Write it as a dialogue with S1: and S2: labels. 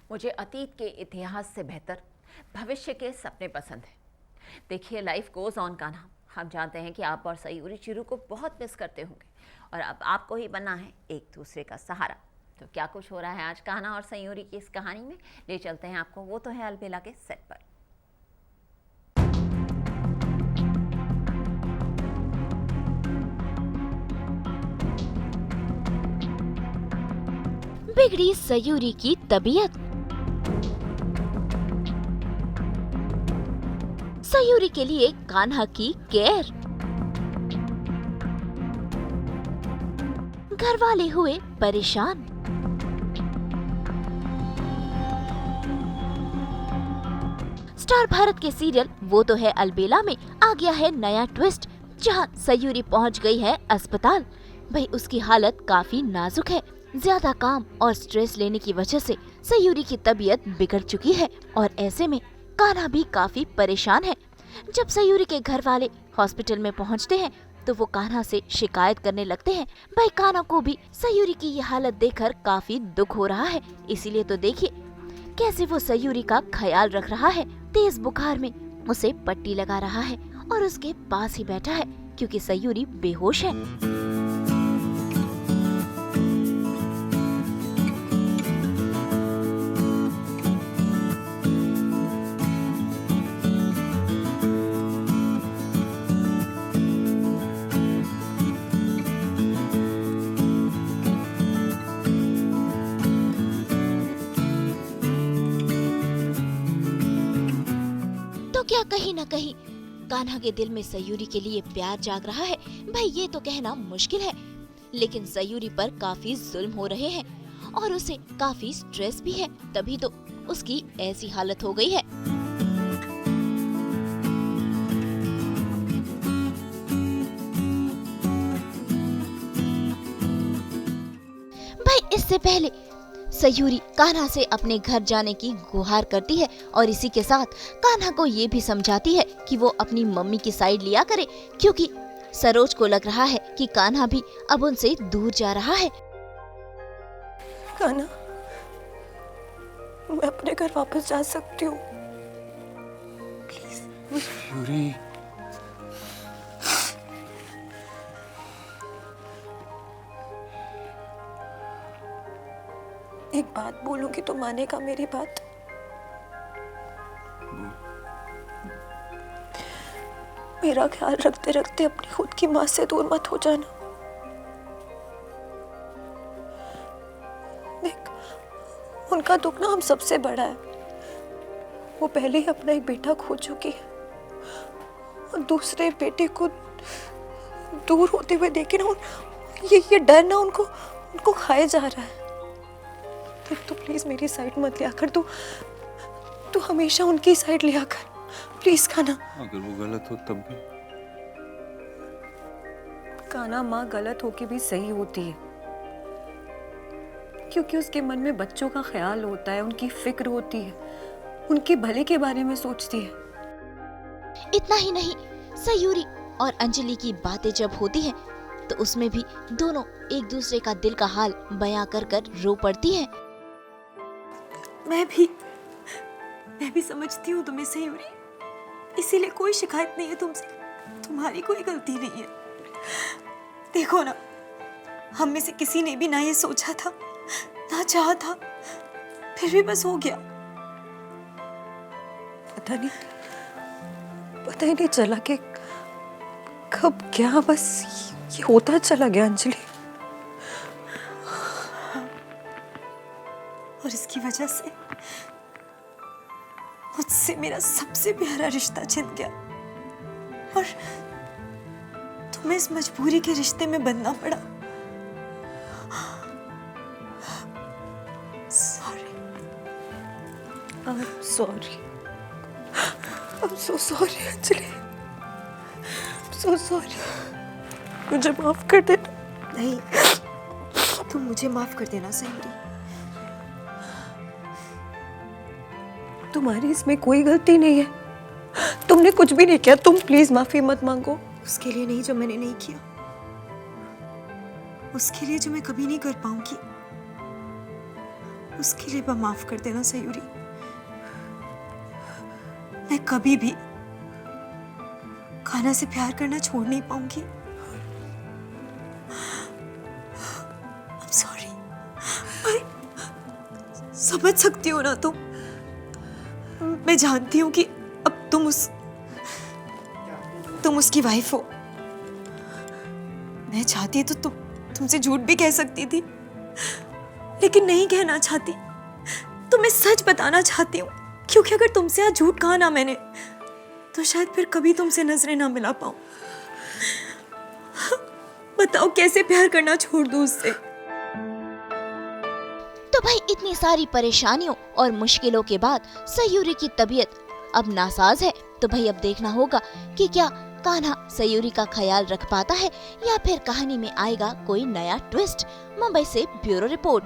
S1: मुझे अतीत के इतिहास से बेहतर भविष्य के सपने पसंद हैं। देखिए, लाइफ गोज़ ऑन कान्हा। हम जानते हैं कि आप और सयूरी चिरू को बहुत मिस करते होंगे और अब आपको ही बनना है एक दूसरे का सहारा। तो क्या कुछ हो रहा है आज कान्हा और सयूरी की इस कहानी में, ले चलते हैं आपको वो तो है अलबेला के सेट पर।
S2: बिगड़ी सयूरी की तबीयत। सयूरी के लिए कान्हा की केयर। घर वाले हुए परेशान। स्टार भारत के सीरियल वो तो है अलबेला में आ गया है नया ट्विस्ट, जहां सयूरी पहुंच गई है अस्पताल। भाई उसकी हालत काफी नाजुक है। ज्यादा काम और स्ट्रेस लेने की वजह से सयूरी की तबीयत बिगड़ चुकी है और ऐसे में कान्हा भी काफी परेशान है। जब सयूरी के घर वाले हॉस्पिटल में पहुंचते हैं तो वो कान्हा से शिकायत करने लगते हैं। भाई कान्हा को भी सयूरी की ये हालत देखकर काफी दुख हो रहा है, इसीलिए तो देखिए कैसे वो सयूरी का ख्याल रख रहा है। तेज बुखार में उसे पट्टी लगा रहा है और उसके पास ही बैठा है क्योंकि सयूरी बेहोश है। तो क्या कहीं न कहीं कान्हा के दिल में सयूरी के लिए प्यार जाग रहा है? भाई ये तो कहना मुश्किल है, लेकिन सयूरी पर काफी जुल्म हो रहे हैं और उसे काफी स्ट्रेस भी है, तभी तो उसकी ऐसी हालत हो गई है। भाई इससे पहले सयूरी कान्हा से अपने घर जाने की गुहार करती है और इसी के साथ कान्हा को ये भी समझाती है कि वो अपनी मम्मी की साइड लिया करे, क्योंकि सरोज को लग रहा है कि कान्हा भी अब उनसे दूर जा रहा है।
S3: कान्हा, मैं अपने घर वापस जा सकती हूँ प्लीज।
S4: सयूरी,
S3: एक बात बोलूंगी तो मानेगा मेरी बात? मेरा ख्याल रखते रखते अपनी खुद की माँ से दूर मत हो जाना। देख, उनका दुख ना हम सबसे बड़ा है। वो पहले ही अपना एक बेटा खो चुकी है और दूसरे बेटे को दूर होते हुए देखे ना, ये डर ना उनको खाए जा रहा है। तो प्लीज मेरी साइड मत लिया कर, तू हमेशा उनकी साइड लिया कर प्लीज। कान्हा,
S4: अगर वो गलत हो तब भी?
S3: कान्हा, माँ गलत होके भी सही होती है, क्योंकि उसके मन में बच्चों का ख्याल होता है, उनकी फिक्र होती है, उनके भले के बारे में सोचती है।
S2: इतना ही नहीं, सयूरी और अंजलि की बातें जब होती हैं तो उसमें भी दोनों एक दूसरे का दिल का हाल बयां कर कर रो पड़ती हैं।
S3: मैं भी समझती हूँ तुम्हें सयूरी, इसीलिए कोई शिकायत नहीं है तुमसे, तुम्हारी कोई गलती नहीं है। देखो ना, हम में से किसी ने भी ना ये सोचा था ना चाहा था, फिर भी बस हो गया। पता ही नहीं चला कि कब क्या बस ये होता चला गया अंजलि। और इसकी वजह से मुझसे मेरा सबसे प्यारा रिश्ता छिन गया और तुम्हें इस मजबूरी के रिश्ते में बंधना पड़ा। Sorry, I'm sorry, I'm so sorry Anjali, I'm so sorry। मुझे माफ कर देना। नहीं, तुम मुझे माफ कर देना सयूरी, तुम्हारी इसमें कोई गलती नहीं है, तुमने कुछ भी नहीं किया। तुम प्लीज माफी मत मांगो उसके लिए नहीं जो मैंने नहीं किया, उसके लिए जो मैं कभी नहीं कर पाऊंगी। उसके लिए माफ कर देना सयूरी। मैं कभी भी कान्हा से प्यार करना छोड़ नहीं पाऊंगी। I'm sorry। मैं समझ सकती हो ना तुम। मैं जानती हूँ कि अब तुम उसकी वाइफ हो। मैं चाहती तो तुमसे झूठ भी कह सकती थी, लेकिन नहीं कहना चाहती। तो मैं सच बताना चाहती हूँ, क्योंकि अगर तुमसे आज झूठ कहा ना मैंने, तो शायद फिर कभी तुमसे नजरें ना मिला पाऊं। बताओ कैसे प्यार करना छोड़ दूं उससे।
S2: तो भाई इतनी सारी परेशानियों और मुश्किलों के बाद सयूरी की तबीयत अब नासाज है। तो भाई अब देखना होगा कि क्या कान्हा सयूरी का ख्याल रख पाता है या फिर कहानी में आएगा कोई नया ट्विस्ट। मुंबई से ब्यूरो रिपोर्ट।